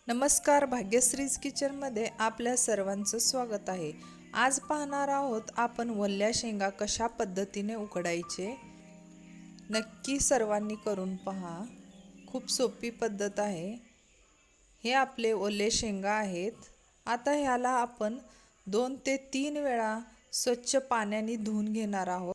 नमस्कार, भाग्यश्रीज किचनमध्ये आपल्या सर्वांचं स्वागत आहे। आज पाहणार आहोत आपण वल्ल्या शेंगा कशा पद्धतीने उकडायचे। नक्की सर्वांनी करून पहा, खूप सोपी पद्धत आहे। हे आपले ओले शेंगा आहेत। आता ह्याला आपण 2 ते 3 वेळा स्वच्छ पाण्याने धुवून घेणार आहोत।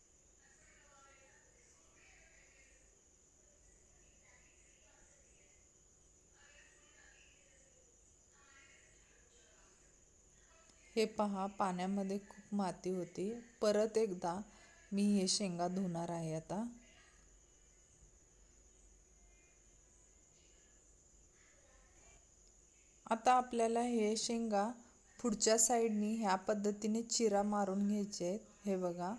हे पहा, पाण्यामध्ये खूप माती होती। परत एकदा मी हे शेंगा धुणार आहे। आता आपल्याला हे शेंगा पुढच्या साईडनी ह्या पद्धतीने चिरा मारून घ्यायचे आहेत। हे बघा,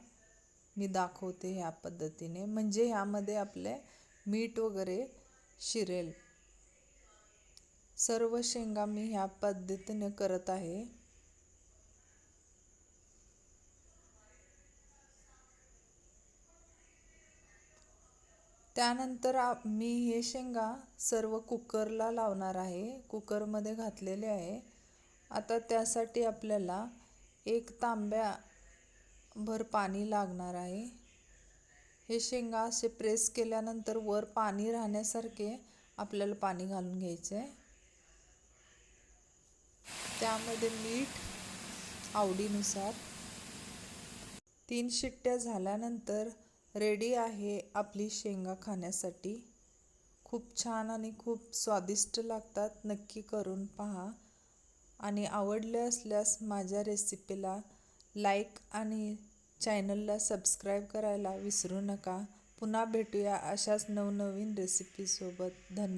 मी दाखवते ह्या पद्धतीने, म्हणजे ह्यामध्ये आपले मीठ वगैरे शिरेल। सर्व शेंगा मी ह्या पद्धतीने करत आहे। त्यानंतर मी हे शेंगा सर्व कुकरला लावणार आहे। कुकरमध्ये घातलेले आहे। आता त्यासाठी आपल्याला 1 तांब्याभर पाणी लागणार आहे। हे शेंगा असे प्रेस केल्यानंतर वर पाणी राहण्यासारखे आपल्याला पाणी घालून घ्यायचे आहे। त्यामध्ये मीठ आवडीनुसार। 3 शिट्ट्या झाल्यानंतर रेडी आहे आपली शेंगा खाण्यासाठी। खूप छान आणि खूप स्वादिष्ट लागतात। नक्की करून पहा आणि आवडले असल्यास माझ्या रेसिपीला लाईक आणि चॅनलला सबस्क्राईब करायला विसरू नका। पुन्हा भेटूया अशाच नवनवीन रेसिपीसोबत। धन्यवाद।